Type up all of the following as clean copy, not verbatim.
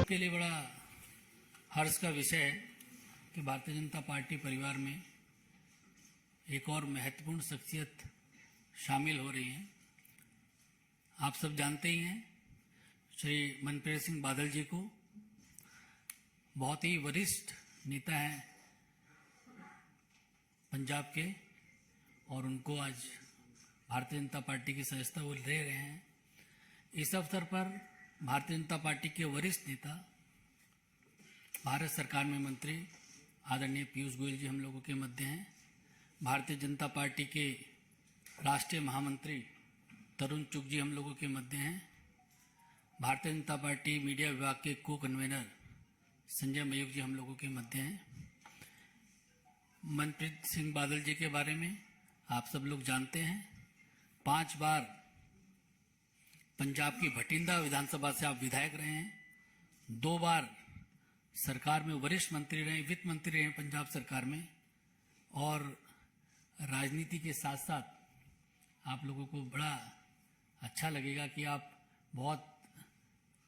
सबके लिए बड़ा हर्ष का विषय है कि भारतीय जनता पार्टी परिवार में एक और महत्वपूर्ण शख्सियत शामिल हो रही है। आप सब जानते ही हैं श्री मनप्रीत सिंह बादल जी को, बहुत ही वरिष्ठ नेता हैं पंजाब के, और उनको आज भारतीय जनता पार्टी की सदस्यता वो ले रहे हैं। इस अवसर पर भारतीय जनता पार्टी के वरिष्ठ नेता, भारत सरकार में मंत्री आदरणीय पीयूष गोयल जी हम लोगों के मध्य हैं। भारतीय जनता पार्टी के राष्ट्रीय महामंत्री तरुण चुग जी हम लोगों के मध्य हैं। भारतीय जनता पार्टी मीडिया विभाग के को कन्वीनर संजय मयूख जी हम लोगों के मध्य हैं। मनप्रीत सिंह बादल जी के बारे में आप सब लोग जानते हैं। 5 बार पंजाब की भटिंडा विधानसभा से आप विधायक रहे हैं। 2 बार सरकार में वरिष्ठ मंत्री रहे, वित्त मंत्री रहे पंजाब सरकार में, और राजनीति के साथ साथ आप लोगों को बड़ा अच्छा लगेगा कि आप बहुत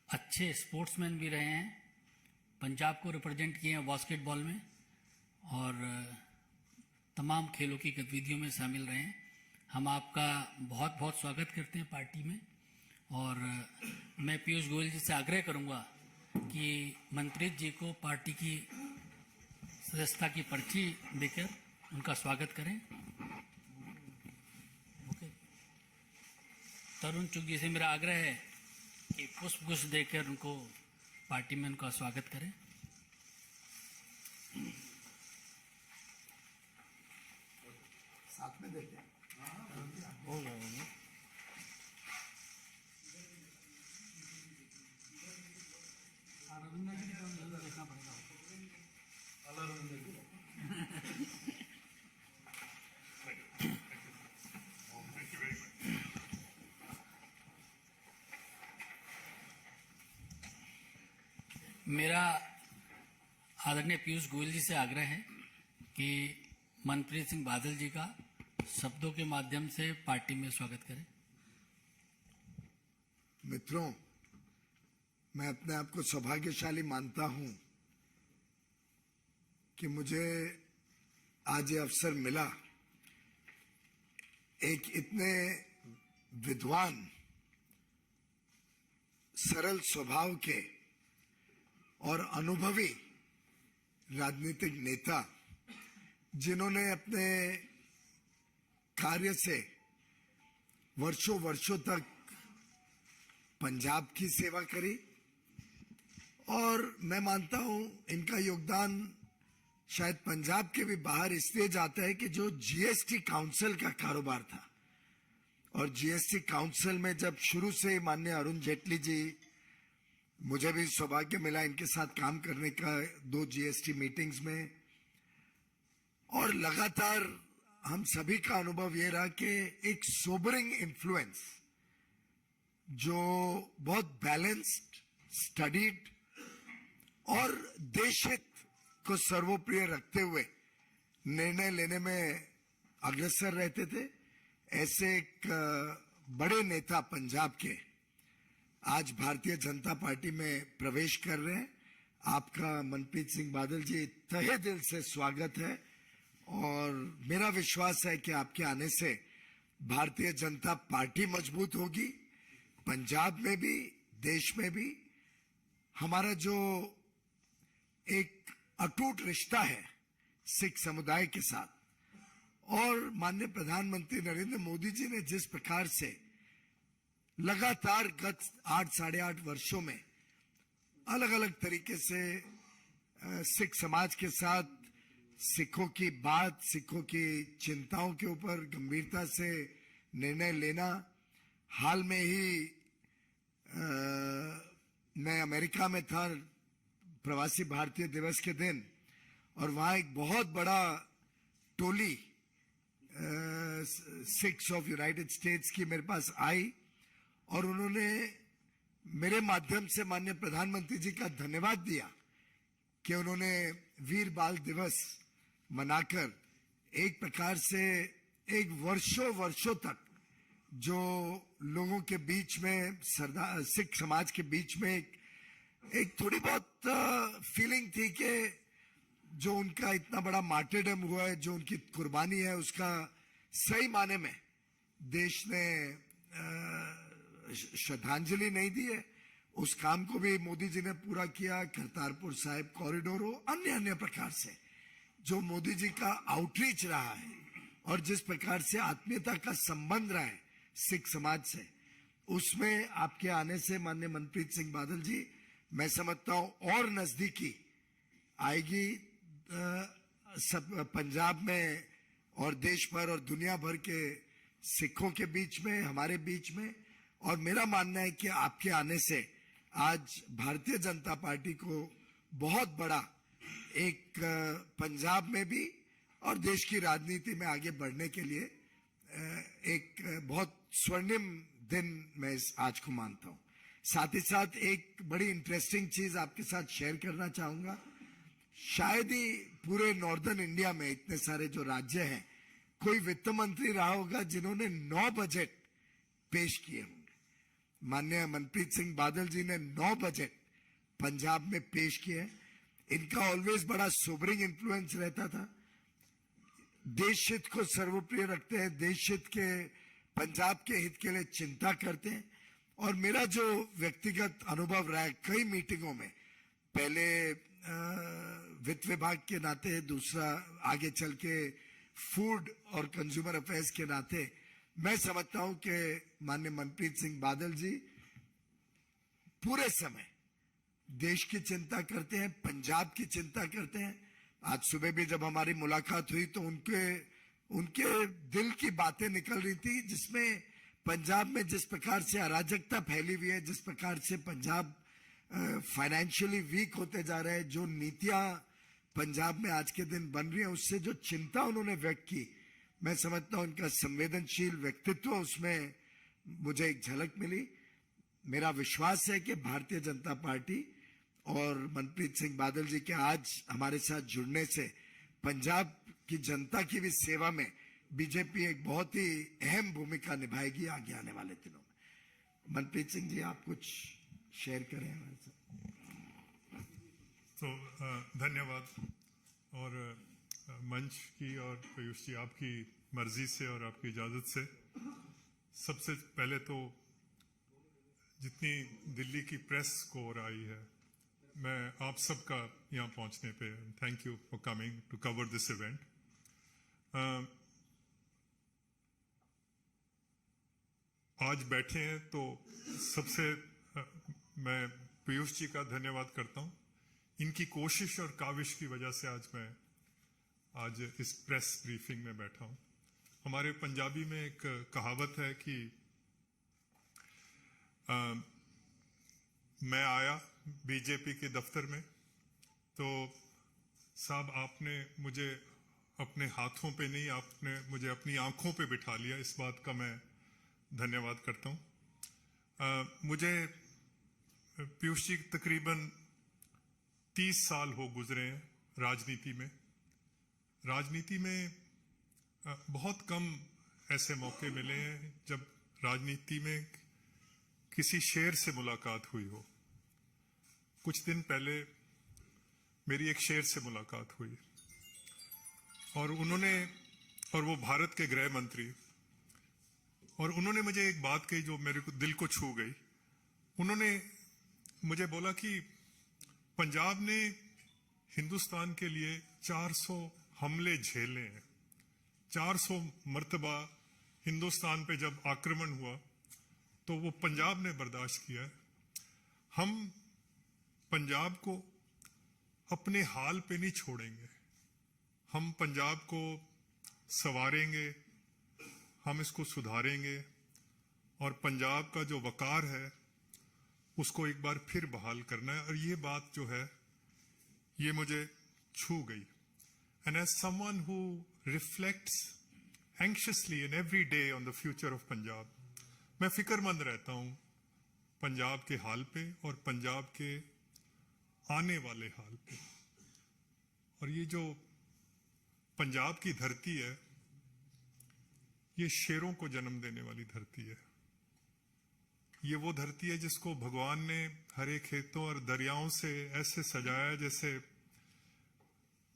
अच्छे स्पोर्ट्समैन भी रहे हैं। पंजाब को रिप्रेजेंट किए हैं बास्केटबॉल में, और तमाम खेलों की गतिविधियों में शामिल रहे हैं। हम आपका बहुत बहुत स्वागत करते हैं पार्टी में, और मैं पीयूष गोयल जी से आग्रह करूंगा कि मनप्रीत जी को पार्टी की सदस्यता की पर्ची देकर उनका स्वागत करें। ओके। तरुण चुग जी से मेरा आग्रह है कि पुष्पगुच्छ देकर उनको पार्टी में उनका स्वागत करें। साथ में देते हैं। होगा। देखना पड़ेगा। मेरा आदरणीय पीयूष गोयल जी से आग्रह है कि मनप्रीत सिंह बादल जी का शब्दों के माध्यम से पार्टी में स्वागत करें। मित्रों, मैं अपने आप को सौभाग्यशाली मानता हूं कि मुझे आज ये अवसर मिला एक इतने विद्वान, सरल स्वभाव के और अनुभवी राजनीतिक नेता, जिन्होंने अपने कार्य से वर्षों तक पंजाब की सेवा करी, और मैं मानता हूं इनका योगदान शायद पंजाब के भी बाहर इसलिए जाता है कि जो जीएसटी काउंसिल का कारोबार था, और जीएसटी काउंसिल में जब शुरू से माननीय अरुण जेटली जी, मुझे भी सौभाग्य मिला इनके साथ काम करने का 2 जीएसटी मीटिंग्स में, और लगातार हम सभी का अनुभव यह रहा कि एक सोबरिंग इन्फ्लुएंस जो बहुत बैलेंस्ड, स्टडीड और देशहित को सर्वोप्रिय रखते हुए निर्णय लेने में अग्रसर रहते थे, ऐसे एक बड़े नेता पंजाब के आज भारतीय जनता पार्टी में प्रवेश कर रहे हैं। आपका मनप्रीत सिंह बादल जी तहे दिल से स्वागत है, और मेरा विश्वास है कि आपके आने से भारतीय जनता पार्टी मजबूत होगी। पंजाब में भी, देश में भी हमारा जो एक अटूट रिश्ता है सिख समुदाय के साथ, और माननीय प्रधानमंत्री नरेंद्र मोदी जी ने जिस प्रकार से लगातार गत 8 साढ़े 8 वर्षों में अलग अलग तरीके से सिख समाज के साथ सिखों की बात, सिखों की चिंताओं के ऊपर गंभीरता से निर्णय लेना। हाल में ही मैं अमेरिका में था प्रवासी भारतीय दिवस के दिन, और वहां एक बहुत बड़ा टोली सिख्स ऑफ यूनाइटेड स्टेट्स की मेरे पास आई, और उन्होंने मेरे माध्यम से माननीय प्रधानमंत्री जी का धन्यवाद दिया कि उन्होंने वीर बाल दिवस मनाकर एक प्रकार से एक वर्षों तक जो लोगों के बीच में, सिख समाज के बीच में एक एक थोड़ी बहुत फीलिंग थी कि जो उनका इतना बड़ा मार्टेडम हुआ है, जो उनकी कुर्बानी है, उसका सही माने में देश ने श्रद्धांजलि नहीं दी है। उस काम को भी मोदी जी ने पूरा किया। करतारपुर साहिब कॉरिडोर हो, अन्य अन्य प्रकार से जो मोदी जी का आउटरीच रहा है और जिस प्रकार से आत्मीयता का संबंध रहा है सिख समाज से, उसमें आपके आने से माननीय मनप्रीत सिंह बादल जी, मैं समझता हूं और नजदीकी आएगी सब पंजाब में और देश भर और दुनिया भर के सिखों के बीच में, हमारे बीच में। और मेरा मानना है कि आपके आने से आज भारतीय जनता पार्टी को बहुत बड़ा एक पंजाब में भी और देश की राजनीति में आगे बढ़ने के लिए एक बहुत स्वर्णिम दिन मैं इस आज को मानता हूं। साथ ही साथ एक बड़ी इंटरेस्टिंग चीज आपके साथ शेयर करना चाहूंगा। शायद ही पूरे नॉर्दर्न इंडिया में इतने सारे जो राज्य हैं, कोई वित्त मंत्री रहा होगा जिन्होंने 9 बजट पेश किए होंगे। माननीय मनप्रीत सिंह बादल जी ने 9 बजट पंजाब में पेश किए। इनका ऑलवेज बड़ा सोबरिंग इन्फ्लुएंस रहता था। देश हित को सर्वोप्रिय रखते हैं, देश हित के पंजाब के हित के लिए चिंता करते हैं। और मेरा जो व्यक्तिगत अनुभव रहा है कई मीटिंगों में, पहले वित्त विभाग के नाते, दूसरा आगे चल के फूड और कंज्यूमर अफेयर्स के नाते, मैं समझता हूं कि माननीय मनप्रीत सिंह बादल जी पूरे समय देश की चिंता करते हैं, पंजाब की चिंता करते हैं। आज सुबह भी जब हमारी मुलाकात हुई तो उनके दिल की बातें निकल रही थी, जिसमें पंजाब में जिस प्रकार से अराजकता फैली हुई है, जिस प्रकार से पंजाब फाइनेंशियली वीक होते जा रहे हैं, जो नीतियां पंजाब में आज के दिन बन रही हैं, उससे जो चिंता उन्होंने व्यक्त की, मैं समझता हूं उनका संवेदनशील व्यक्तित्व, उसमें मुझे एक झलक मिली। मेरा विश्वास है कि भारतीय जनता पार्टी और मनप्रीत सिंह बादल जी के आज हमारे साथ जुड़ने से पंजाब की जनता की भी सेवा में बीजेपी एक बहुत ही अहम भूमिका निभाएगी आगे आने वाले दिनों में। मनप्रीत सिंह जी, आप कुछ शेयर करें हमारे साथ। तो धन्यवाद। और मंच की और पीयूष जी आपकी मर्जी से और आपकी इजाज़त से सबसे पहले तो जितनी दिल्ली की प्रेस को हो रही है, मैं आप सबका यहाँ पहुँचने पे thank you for coming to cover this event. आज बैठे हैं तो सबसे मैं पीयूष जी का धन्यवाद करता हूँ। इनकी कोशिश और काविश की वजह से आज इस प्रेस ब्रीफिंग में बैठा हूँ। हमारे पंजाबी में एक कहावत है कि मैं आया बीजेपी के दफ्तर में तो साहब आपने मुझे अपने हाथों पे नहीं, आपने मुझे अपनी आंखों पे बिठा लिया। इस बात का मैं धन्यवाद करता हूँ। मुझे पीयूष जी तकरीबन 30 साल हो गुजरे हैं राजनीति में। राजनीति में बहुत कम ऐसे मौके मिले हैं जब राजनीति में किसी शेर से मुलाकात हुई हो। कुछ दिन पहले मेरी एक शेर से मुलाकात हुई और वो भारत के गृह मंत्री, और उन्होंने मुझे एक बात कही जो मेरे को दिल को छू गई। उन्होंने मुझे बोला कि पंजाब ने हिंदुस्तान के लिए 400 हमले झेले हैं। 400 मर्तबा हिंदुस्तान पे जब आक्रमण हुआ तो वो पंजाब ने बर्दाश्त किया है। हम पंजाब को अपने हाल पे नहीं छोड़ेंगे। हम पंजाब को संवारेंगे, हम इसको सुधारेंगे और पंजाब का जो वकार है उसको एक बार फिर बहाल करना है। और ये बात जो है ये मुझे छू गई। And as someone who reflects anxiously in every day on the future of Punjab, मैं फिक्रमंद रहता हूँ पंजाब के हाल पे और पंजाब के आने वाले हाल पे। और ये जो पंजाब की धरती है ये शेरों को जन्म देने वाली धरती है। ये वो धरती है जिसको भगवान ने हरे खेतों और दरियाओं से ऐसे सजाया जैसे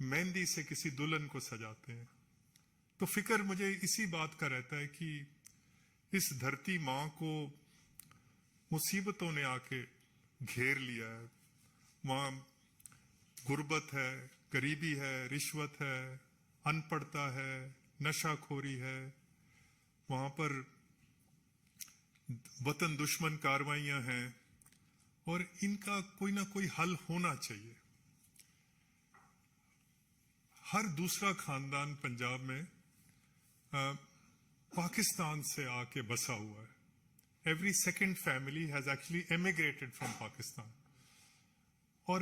मेहंदी से किसी दुल्हन को सजाते हैं। तो फिक्र मुझे इसी बात का रहता है कि इस धरती माँ को मुसीबतों ने आके घेर लिया है। वहाँ गुर्बत है, गरीबी है, रिश्वत है, अनपढ़ता है, नशाखोरी है। वहाँ पर वतन दुश्मन कार्रवाइयां हैं और इनका कोई ना कोई हल होना चाहिए। हर दूसरा खानदान पंजाब में पाकिस्तान से आके बसा हुआ है। Every second family has actually emigrated from Pakistan. और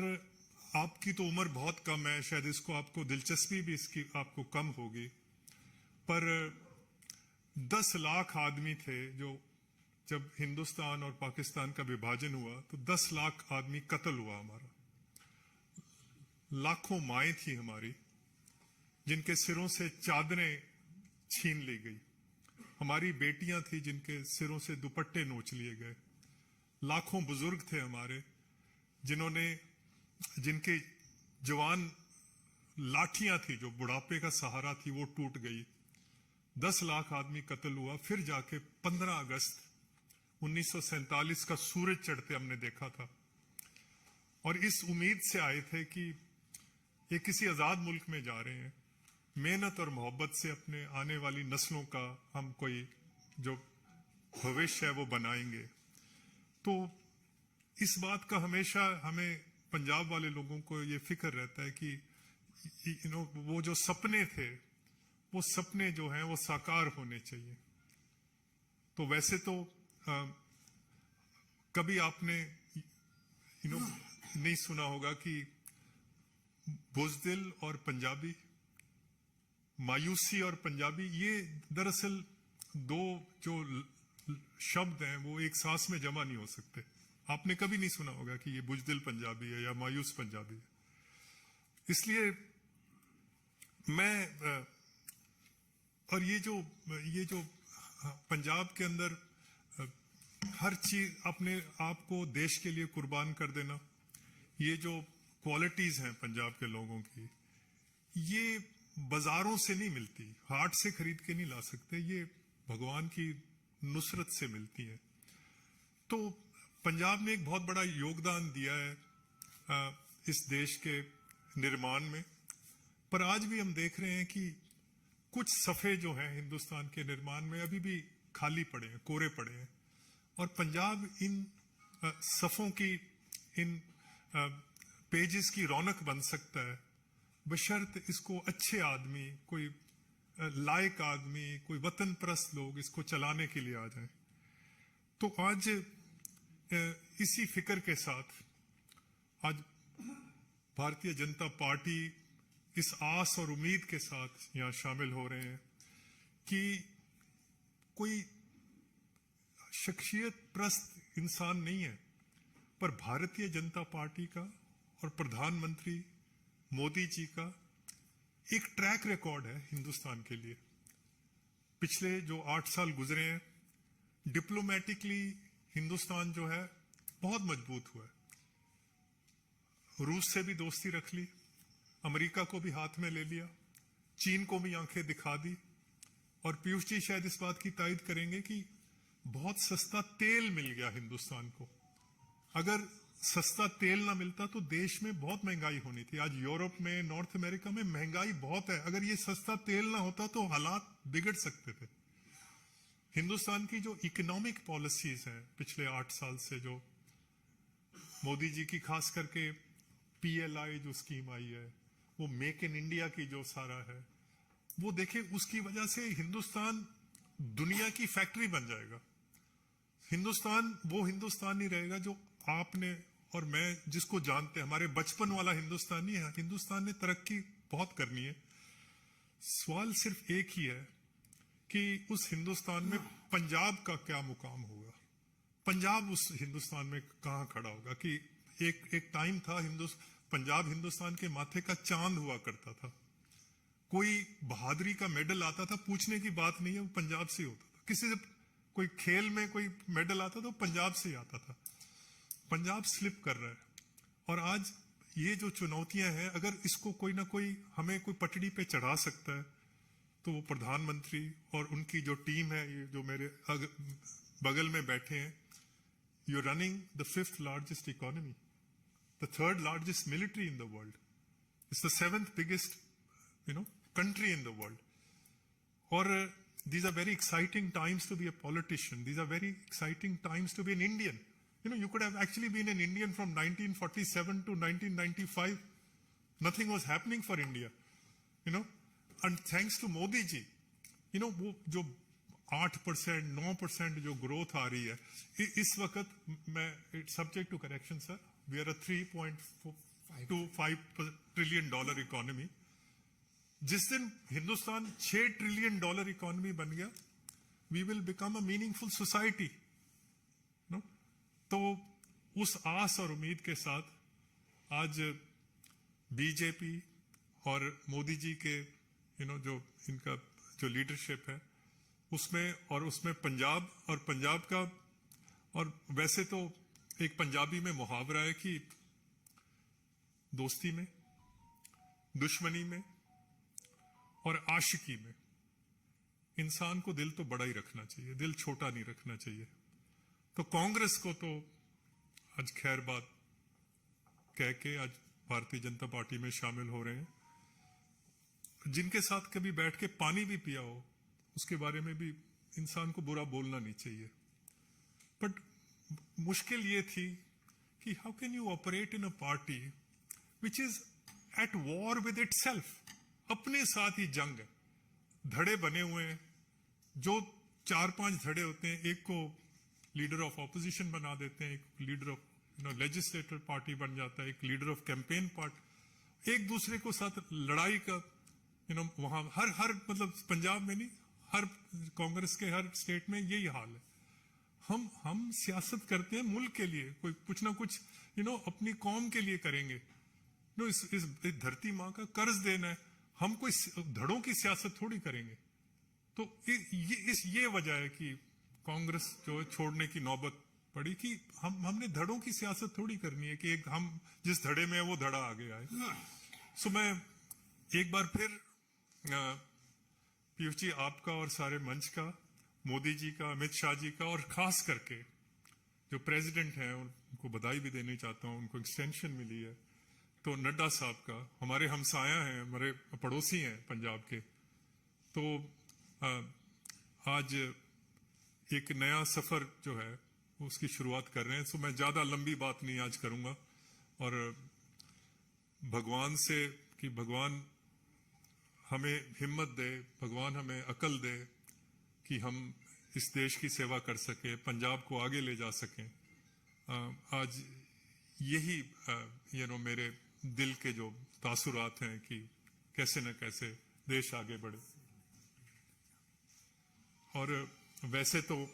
आपकी तो उम्र बहुत कम है, शायद इसको आपको दिलचस्पी भी इसकी आपको कम होगी, पर 10 लाख आदमी थे जो जब हिंदुस्तान और पाकिस्तान का विभाजन हुआ तो 10 लाख आदमी कत्ल हुआ हमारा। लाखों माएं थी हमारी जिनके सिरों से चादरें छीन ली गई। हमारी बेटियां थी जिनके सिरों से दुपट्टे नोच लिए गए। लाखों बुजुर्ग थे हमारे जिनके जवान लाठियां थी जो बुढ़ापे का सहारा थी वो टूट गई। 10 लाख आदमी कत्ल हुआ। फिर जाके 15 अगस्त 1947 का सूरज चढ़ते हमने देखा था और इस उम्मीद से आए थे कि ये किसी आजाद मुल्क में जा रहे हैं, मेहनत और मोहब्बत से अपने आने वाली नस्लों का हम कोई जो भविष्य है वो बनाएंगे। तो इस बात का हमेशा हमें पंजाब वाले लोगों को ये फिक्र रहता है कि वो जो सपने थे वो सपने जो हैं वो साकार होने चाहिए। तो वैसे तो कभी आपने नहीं सुना होगा कि बुज़दिल और पंजाबी, मायूसी और पंजाबी, ये दरअसल दो जो शब्द हैं वो एक सांस में जमा नहीं हो सकते। आपने कभी नहीं सुना होगा कि ये बुज़दिल पंजाबी है या मायूस पंजाबी है। इसलिए मैं और ये जो पंजाब के अंदर हर चीज अपने आप को देश के लिए कुर्बान कर देना, ये जो क्वालिटीज हैं पंजाब के लोगों की, ये बाजारों से नहीं मिलती, हाट से खरीद के नहीं ला सकते, ये भगवान की नुसरत से मिलती है। तो पंजाब ने एक बहुत बड़ा योगदान दिया है इस देश के निर्माण में, पर आज भी हम देख रहे हैं कि कुछ सफ़े जो हैं हिंदुस्तान के निर्माण में अभी भी खाली पड़े हैं, कोरे पड़े हैं। और पंजाब इन सफ़ों की, इन पेजेस की रौनक बन सकता है बशर्त इसको अच्छे आदमी, कोई लायक आदमी, कोई वतन परस्त लोग इसको चलाने के लिए आ जाएं। तो आज इसी फिक्र के साथ आज भारतीय जनता पार्टी इस आस और उम्मीद के साथ यहाँ शामिल हो रहे हैं कि कोई शख्सियत प्रस्त इंसान नहीं है, पर भारतीय जनता पार्टी का और प्रधानमंत्री मोदी जी का एक ट्रैक रिकॉर्ड है हिंदुस्तान के लिए। पिछले जो 8 साल गुजरे हैं, डिप्लोमेटिकली हिंदुस्तान जो है बहुत मजबूत हुआ है। रूस से भी दोस्ती रख ली, अमेरिका को भी हाथ में ले लिया, चीन को भी आंखें दिखा दी। और पीयूष जी शायद इस बात की तायद करेंगे कि बहुत सस्ता तेल मिल गया हिंदुस्तान को। अगर सस्ता तेल ना मिलता तो देश में बहुत महंगाई होनी थी। आज यूरोप में, नॉर्थ अमेरिका में महंगाई बहुत है। अगर ये सस्ता तेल ना होता तो हालात बिगड़ सकते थे। हिंदुस्तान की जो इकोनॉमिक पॉलिसीज हैं पिछले 8 साल से, जो मोदी जी की खास करके PLI जो स्कीम आई है, वो मेक इन इंडिया की जो सारा है, वो देखे, उसकी वजह से हिंदुस्तान दुनिया की फैक्ट्री बन जाएगा। हिंदुस्तान वो हिंदुस्तान नहीं रहेगा जो आपने और मैं जिसको जानते हैं, हमारे बचपन वाला हिंदुस्तान नहीं है। हिंदुस्तान ने तरक्की बहुत करनी है। सवाल सिर्फ एक ही है कि उस हिंदुस्तान में पंजाब का क्या मुकाम होगा, पंजाब उस हिंदुस्तान में कहाँ खड़ा होगा। कि एक टाइम था पंजाब हिंदुस्तान के माथे का चांद हुआ करता था। कोई बहादुरी का मेडल आता था, पूछने की बात नहीं है, वो पंजाब से होता था। किसी से कोई खेल में कोई मेडल आता तो पंजाब से ही आता था। पंजाब स्लिप कर रहा है। और आज ये जो चुनौतियां हैं, अगर इसको कोई ना कोई हमें कोई पटड़ी पे चढ़ा सकता है तो वो प्रधानमंत्री और उनकी जो टीम है, ये जो मेरे बगल में बैठे हैं, you are running the 5th largest economy, the 3rd largest military in the world, it's the 7th biggest country in the world. Or these are very exciting times to be a politician. These are very exciting times to be an Indian. You could have actually been an Indian from 1947 to 1995. Nothing was happening for India. And thanks to Modi ji, वो जो 8%, 9% जो growth आ रही है, इस वक्त मैं, subject to correction sir, we are a $3.25 trillion economy. जिस दिन हिंदुस्तान $6 trillion इकोनॉमी बन गया, we will become a meaningful society. तो उस आस और उम्मीद के साथ आज बीजेपी और मोदी जी के जो इनका जो लीडरशिप है उसमें पंजाब का, और वैसे तो एक पंजाबी में मुहावरा है कि दोस्ती में, दुश्मनी में और आशिकी में इंसान को दिल तो बड़ा ही रखना चाहिए, दिल छोटा नहीं रखना चाहिए। तो कांग्रेस को तो आज खैर बात कह के आज भारतीय जनता पार्टी में शामिल हो रहे हैं। जिनके साथ कभी बैठ के पानी भी पिया हो, उसके बारे में भी इंसान को बुरा बोलना नहीं चाहिए। बट मुश्किल ये थी कि how can you operate in a party which is at war with itself, अपने साथ ही जंग है, धड़े बने हुए हैं, जो 4-5 धड़े होते हैं, एक को लीडर ऑफ ऑपोजिशन बना देते हैं, एक लीडर ऑफ लेजिस्लेटिव पार्टी बन जाता है, एक लीडर ऑफ कैंपेन पार्ट, एक दूसरे को साथ लड़ाई का वहां हर मतलब पंजाब में नहीं, हर कांग्रेस के हर स्टेट में यही हाल है। हम सियासत करते हैं मुल्क के लिए, कोई कुछ ना कुछ अपनी कौम के लिए करेंगे। इस धरती माँ का कर्ज देना है, हम कोई धड़ों की सियासत थोड़ी करेंगे। तो ये वजह है कि कांग्रेस जो छोड़ने की नौबत पड़ी कि हमने धड़ों की सियासत थोड़ी करनी है कि हम जिस धड़े में है वो धड़ा आगे आए। सो मैं एक बार फिर पीयूष जी आपका और सारे मंच का, मोदी जी का, अमित शाह जी का, और खास करके जो प्रेसिडेंट हैं उनको बधाई भी देनी चाहता हूं, उनको एक्सटेंशन मिली है। तो नड्डा साहब का, हमारे हमसाया हैं, हमारे पड़ोसी हैं पंजाब के, तो आज एक नया सफर जो है उसकी शुरुआत कर रहे हैं। सो मैं ज्यादा लंबी बात नहीं आज करूंगा, और भगवान से कि भगवान हमें हिम्मत दे, भगवान हमें अकल दे कि हम इस देश की सेवा कर सके, पंजाब को आगे ले जा सकें। आज यही मेरे दिल के जो तासुरात हैं कि कैसे न कैसे देश आगे बढ़े। और वैसे तो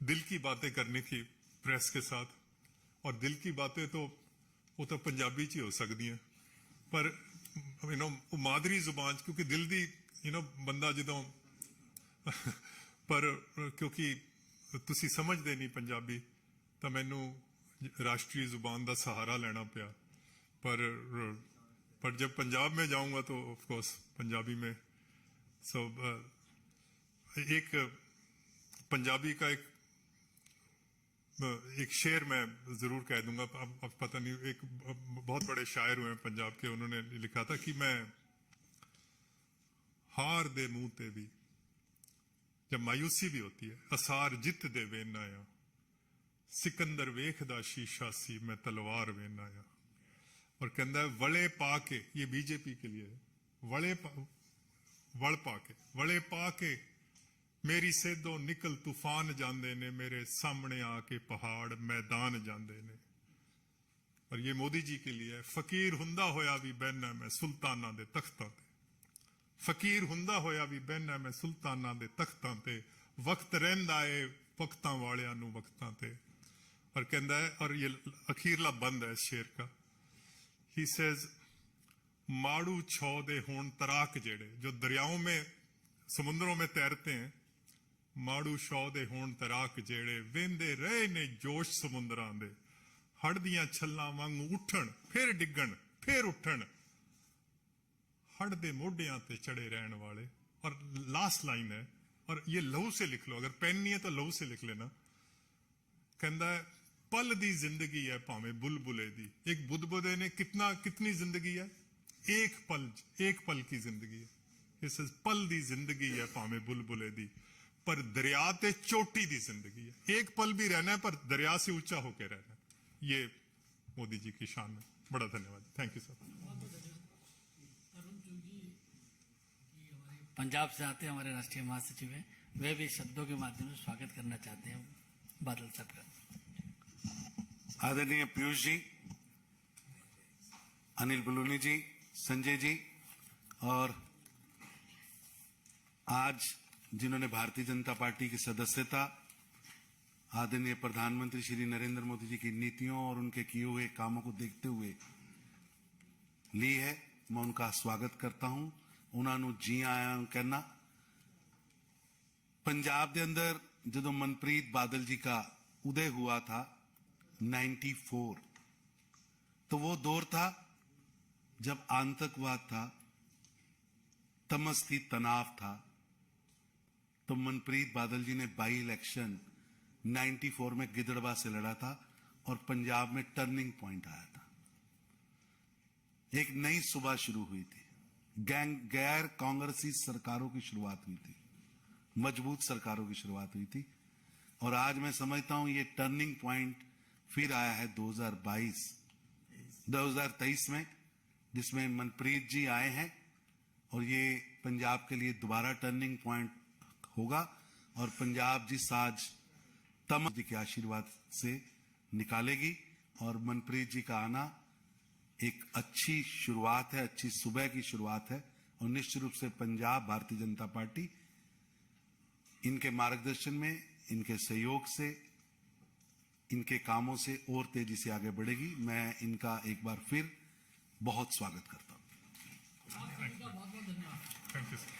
दिल की बातें करनी थी प्रेस के साथ, और दिल की बातें तो वो तो पंजाबी च ही हो सकती हैं, पर मादरी जुबान, क्योंकि दिल दी बंदा जदों पर क्योंकि तुसी समझदे नहीं पंजाबी, तो मैनू राष्ट्रीय जुबान का सहारा लेना पिया। पर जब पंजाब में जाऊंगा तो ऑफ कोर्स पंजाबी में। सो एक पंजाबी का एक शेर मैं जरूर कह दूंगा, अब पता नहीं, एक बहुत बड़े शायर हुए हैं पंजाब के, उन्होंने लिखा था कि मैं हार दे मुंह ते भी, जब मायूसी भी होती है, असार जित दे वेना या, सिकंदर वेखदा शीशा सी मैं तलवार वेना या। और कहता है वले पा के, ये बीजेपी के लिए है, वले पा के मेरी सेदों निकल तूफान जांदे ने, मेरे सामने आके पहाड़ मैदान जांदे ने। और ये मोदी जी के लिए है, फकीर हुंदा होया भी बहना मैं सुल्ताना दे तख्तां ते, फकीर हुंदा होया भी बहना मैं सुल्ताना दे तख्तां ते, वक्त रहिंदा है वक्तां वालियां नू वक्तां ते। और कहता है, और ये अखीरला बंद है इस शेर का, ही सेज माड़ू छौ दे होण तराक जेड़े, जो दरियाओं में समुद्रों में तैरते हैं, ਮਾੜੂ ਸ਼ੌ ਦੇ ਹੋਣ ਤਰਾਕ ਜਿਹੜੇ ਵਹਿੰਦੇ ਰਹੇ ਨੇ ਜੋਸ਼ ਸਮੁੰਦਰਾਂ ਦੇ ਹੜ ਦੀਆਂ ਛੱਲਾਂ ਵਾਂਗੂ ਉੱਠਣ ਫਿਰ ਡਿੱਗਣ ਫਿਰ ਉੱਠਣ हड़ दे मोडियां ते चढ़े रहने वाले। और लास्ट लाइन है, और ये लहू से लिख लो, अगर पेन नहीं है तो लहू से लिख लेना। कहता है पल दी जिंदगी है भावे बुलबुले दी। एक बुदबुदे ने कितनी जिंदगी है? एक पल की जिंदगी है। इस पल दी जिंदगी है भावे बुलबुले दी, पर दरिया ते चोटी दी जिंदगी है। एक पल भी रहना है पर दरिया से ऊंचा होकर रहना है। ये मोदी जी की शान है। बड़ा धन्यवाद। Thank you sir. पंजाब से आते हैं, हमारे राष्ट्रीय महासचिव हैं, वे भी शब्दों के माध्यम से स्वागत करना चाहते हैं बादल साहब का। आदरणीय पीयूष जी, अनिल बलूनी जी, संजय जी, और आज जिन्होंने भारतीय जनता पार्टी की सदस्यता आदरणीय प्रधानमंत्री श्री नरेंद्र मोदी जी की नीतियों और उनके किए हुए कामों को देखते हुए ली है, मैं उनका स्वागत करता हूं। उन्होंने जी आया कहना। पंजाब के अंदर जो मनप्रीत बादल जी का उदय हुआ था 94, तो वो दौर था जब आतंकवाद था, तमस थी, तनाव था। तो मनप्रीत बादल जी ने बाई इलेक्शन 94 में गिदड़वा से लड़ा था और पंजाब में टर्निंग पॉइंट आया था। एक नई सुबह शुरू हुई थी, गैर कांग्रेसी सरकारों की शुरुआत हुई थी, मजबूत सरकारों की शुरुआत हुई थी। और आज मैं समझता हूं ये टर्निंग पॉइंट फिर आया है 2023 में, जिसमें मनप्रीत जी आए हैं, और ये पंजाब के लिए दोबारा टर्निंग पॉइंट होगा। और पंजाब जिस आज तमस जी के आशीर्वाद से निकालेगी, और मनप्रीत जी का आना एक अच्छी शुरुआत है, अच्छी सुबह की शुरुआत है। और निश्चित रूप से पंजाब भारतीय जनता पार्टी इनके मार्गदर्शन में, इनके सहयोग से, इनके कामों से और तेजी से आगे बढ़ेगी। मैं इनका एक बार फिर बहुत स्वागत करता हूं। Thank you sir.